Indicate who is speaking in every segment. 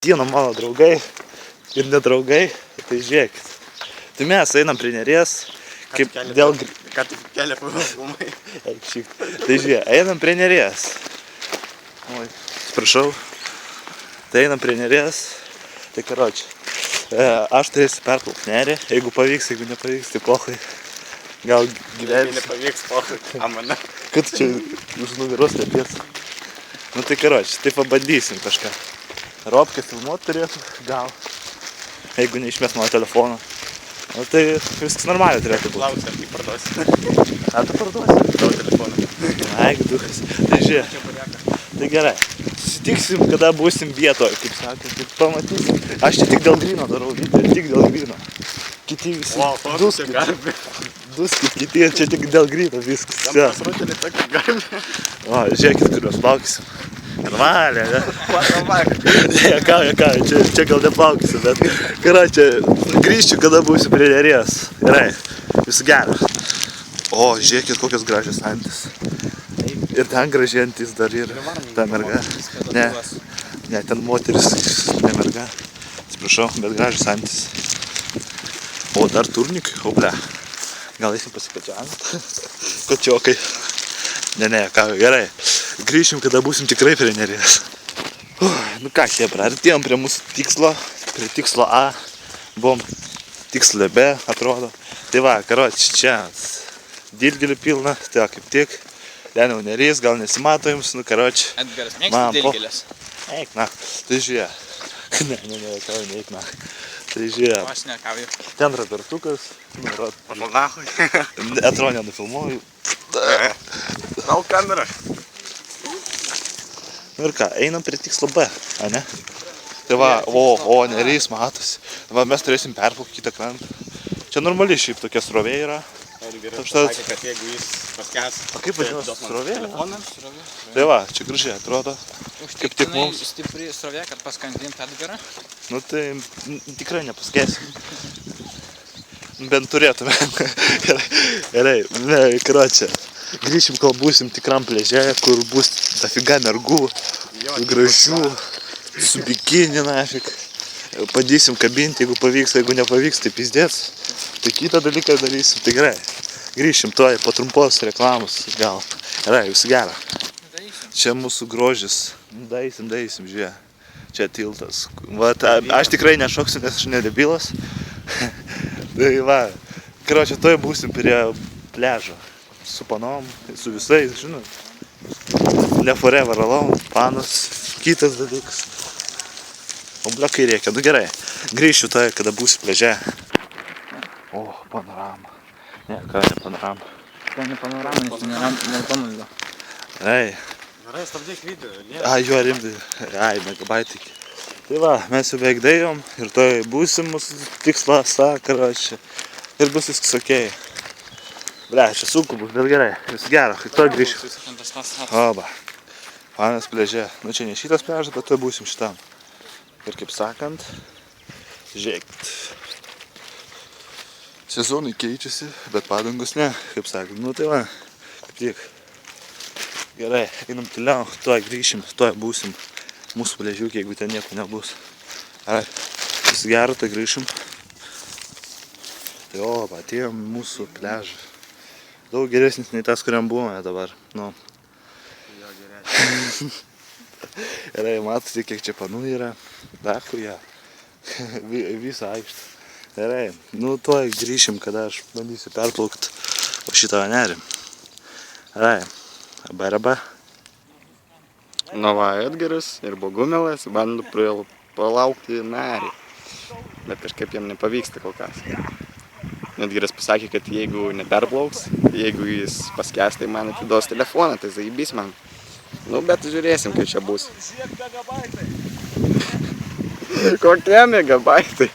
Speaker 1: Tino mano draugai ir nedraugai, tai žiūrėkit. Tai mes einam prie Neries, kaip dėl...
Speaker 2: Ką tu kelia pavasumai?
Speaker 1: Tai žiūrėk, einam prie Neries. Oi, atsiprašau. Tai einam prie Neries. Tai karoči, aš turėsiu perplaukti Nerį. Jeigu pavyks, jeigu nepavyks, tai pochai. Gal gyvenime.
Speaker 2: Jeigu nepavyks, pochai. Amana.
Speaker 1: Kad čia už nugaros lepies. Nu tai karoči, tai pabandysim kažką. Robkė filmuot turėtų, gal. Jeigu neišmės mano telefoną. Nu tai viskas normaliai turėtų būti.
Speaker 2: Klausia, ar tai parduosi.
Speaker 1: Ką tu parduosi?
Speaker 2: Tavo telefoną.
Speaker 1: Ai, duhas. Tai žiūrėk. Tai gerai. Susitiksim, kada būsim vietoje, kaip sakė. Tai pamatysim. Aš čia tik dėl gryno darau video, tik dėl gryno. Kiti visi duskit, kiti čia tik dėl gryno viskas.
Speaker 2: Tam pasrutelį tokį galime.
Speaker 1: O, žiūrėkit, kuriuos plaukysim. Karvalė, ne?
Speaker 2: Karvalė.
Speaker 1: Ką, čia gal neplaukysiu, bet čia grįžčiau, kada būsiu prie Neries. Gerai, visų gero. O, žiūrėkit, kokios gražios antis. Ir ten graži antis dar ir ta merga. Ne, ten moteris, ne merga. Atsiprašau, bet gražios antis. O, dar turnikai, o ble. Gal eisim pasikačiant? Kočiokai. Ne, ką, gerai. Grįšim, kada būsim tikrai prie Neries. Nu ką, chebra, artėjom prie mūsų tikslo, prie tikslo A. Buvom tikslo B, atrodo. Tai va, karoči, čia dilgėlių pilna, tai va, kaip tik. Ten jau Neris, gal nesimato jums, nu karoči.
Speaker 2: Edgaras, mėgsti dilgėlės?
Speaker 1: Eik, na, tai žiūrėk. Ne, kavai, neik, na. Tai žiūrėk.
Speaker 2: Aš nekavau.
Speaker 1: Ten Robertukas.
Speaker 2: Pamalnachui.
Speaker 1: Atrodo, nenufilmuoju.
Speaker 2: Tau kamera.
Speaker 1: Nu ir ką, einam prie tikslo B, a ne? Tai va, o, Neris matosi. Va, mes turėsim perplaukti kitą krantą. Čia normali šiaip tokia srovė yra.
Speaker 2: Edgaras pasakė, kad jeigu jis paskęs...
Speaker 1: O kaip vadinasi srovė?
Speaker 2: Telefonas?
Speaker 1: Tai va, čia gražiai atrodo. Kaip tik mums.
Speaker 2: Stipri srovė, kad paskandint Edgarą?
Speaker 1: Nu tai tikrai nepaskėsim. Bent turėtume. Gerai, karoči. Grįšim, kol būsim tikram pliaže, kur bus dafiga mergų, gražių, su bikini nafik. Padysim kabinti, jeigu pavyks, jeigu nepavyks, tai pizdėts. Tai kitą dalyką darysim, tai gerai. Grįšim tuoj po trumpos reklamos gal. Gerai, visų gero. Čia mūsų grožis. Daisim, žiūrėk. Čia tiltas. Va, aš tikrai nešoksiu, nes aš nedebilas. Tai va, karoči, tuoj būsim prie pliažo. Su panom, su visais, žinot. Ne forever alone, panas, kitas dalykas. O blekai reikia, nu gerai. Grįšiu tai, kada būsiu pliaže. O, panorama. Ne, ką ne panorama.
Speaker 2: Tai ne panorama, nes nepamaldo.
Speaker 1: Ei.
Speaker 2: Gerai, stabdyk video.
Speaker 1: Jo, rimtai. Ai, megabaitai. Tai va, mes jau beveik daėjom ir tai būsim mūsų tikslas, karoči. Ir bus viskas okei. Ble, čia sunku bus, bet gerai, visų gero, kai to grįšiu. Oba, panas pliaže. Nu čia ne šitas pliažas, bet to būsim šitam. Ir kaip sakant, žiūrėkit. Sezonai keičiasi, bet padangos ne, kaip sakant. Nu tai va, kaip tik. Gerai, einam toliau, tuoj grįšim, tuoj būsim mūsų pliažiukė, jeigu ten nieko nebus. Ai, visų gero, tai grįšim. Tai oba, atėjom mūsų pliažą. Daug geresnis nei tas, kuriam buvome dabar. Nu.
Speaker 2: Jo, geresnis.
Speaker 1: Gerai, matote, kiek čia panų yra. Dachuja. Visą aikštę. Gerai, nu tuoj grįšim, kada aš bandysiu perplaukti šitą Nerį. Gerai, arba.
Speaker 2: Nu va, Edgaras ir Bogumelas bando palaukti Nerį. Bet kažkaip jam nepavyksta kol kas. Edgaras pasakė, kad jeigu neperplauks, jeigu jis paskęs, tai man atiduos telefoną, tai zaibys man. Nu, bet žiūrėsim, kai čia bus. Kokie megabaitai?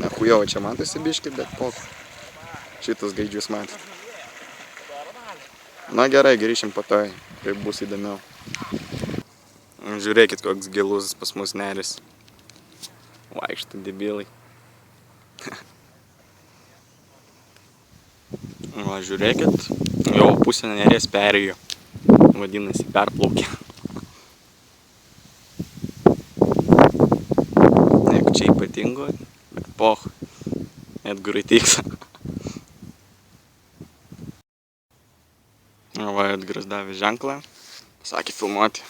Speaker 2: Achujau, čia matosi biški, bet pok. Šitus gaidžius matot. Na gerai, grįšim po to, kai bus įdomiau. Žiūrėkit, koks gilus pas mus Neris. Vaikšta debilai. Va, žiūrėkit, jau pusę Neries perėjo. Vadinasi, perplaukė. sudėtingo, bet poch, Edgarui tiks. Va, Edgaras davė ženklą, sakė filmuoti.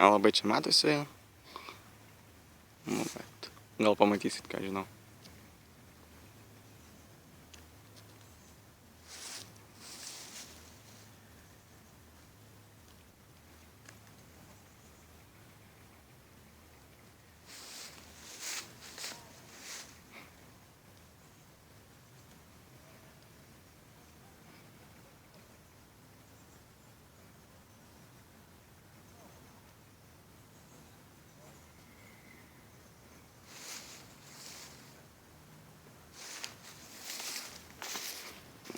Speaker 2: Labai čia matosi. Nu, bet gal pamatysit, ką žinau.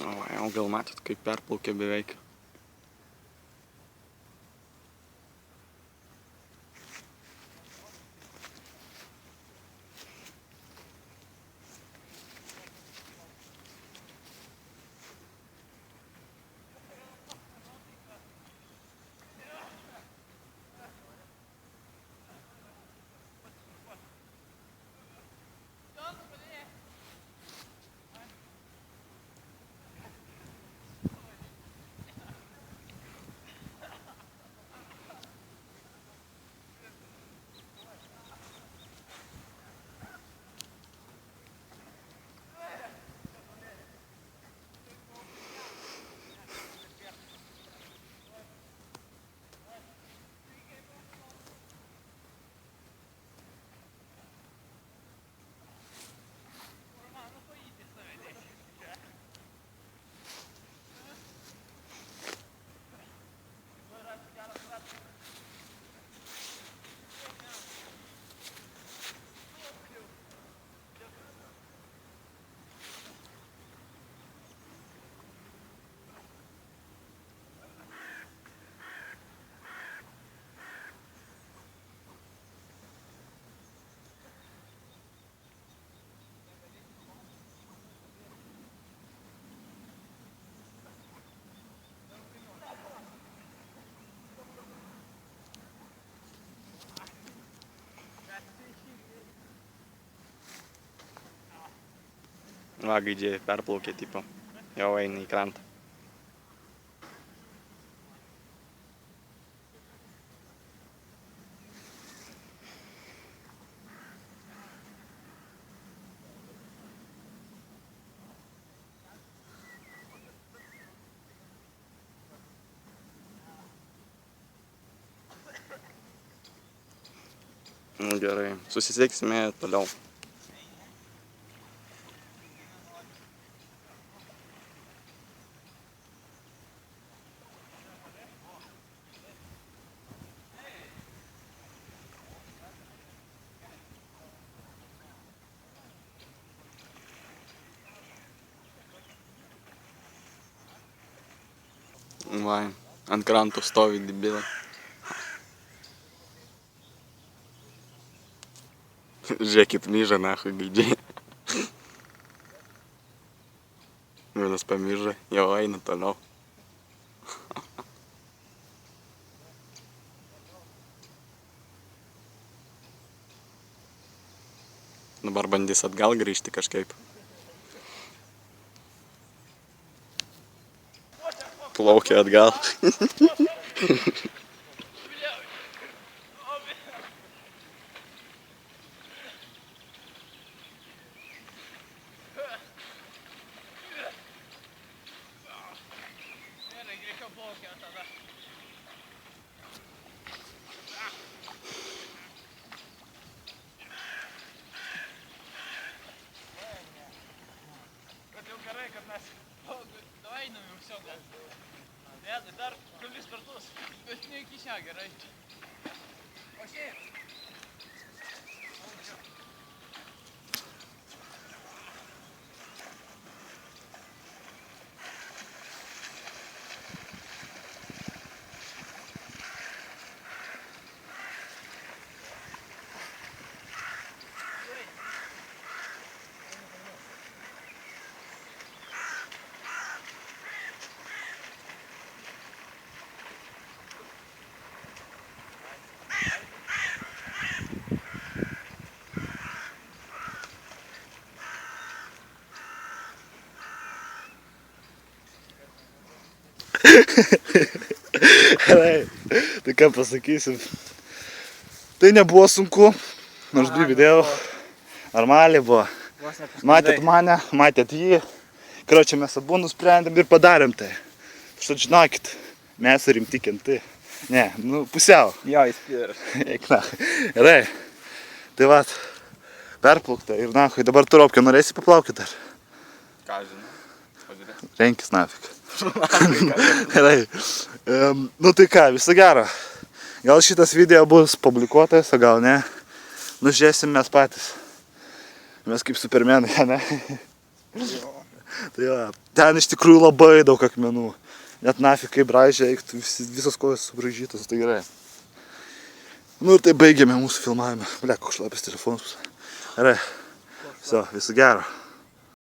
Speaker 2: O, jau gal matot, kaip perplaukė beveik. Va, gaidžiai perplaukė, tipo, jau eina į krantą. Nu, gerai, susisieksime toliau. Va, ant kranto stovi debilai. Žiūrėkit, myža, nahui, gaidžiai. Vienas pamyža, jau eina toliau. Dabar bandys atgal grįžti kažkaip. Plaukia atgal.
Speaker 3: Gerai, kad mes einam jau viso gal. Ne, dar kelis kartus, bet ne iki šią gerai. O šiaip.
Speaker 1: Gerai, tai ką pasakysim. Tai nebuvo sunku, nors bibi dėjau. Normaliai buvo. Matėt mane, matėt jį. Karočią mes abu nusprendėm ir padarėm tai. Štai žinokit, mes rimti kenti. Ne, nu pusiau.
Speaker 2: Jo, įspyrė.
Speaker 1: Eikna. Gerai. Tai vat, perplaukta ir nahui. Dabar tu, Robkė, norėsi paplaukit ar?
Speaker 2: Ką žinai? Pažiūrėk.
Speaker 1: Renkis nafik. Gerai. Nu tai ką, viso gero. Gal šitas video bus publikuotas, o gal ne. Nu žiūrėsim mes patys. Mes kaip supermenai, ne? Tai jo, ten iš tikrųjų labai daug akmenų. Net nafik kaip braižė, eiktų visos kojos subraižytos, tai gerai. Nu ir tai baigėme mūsų filmavimą. Blia, koks šlapis telefonas. Gerai. Viso gero.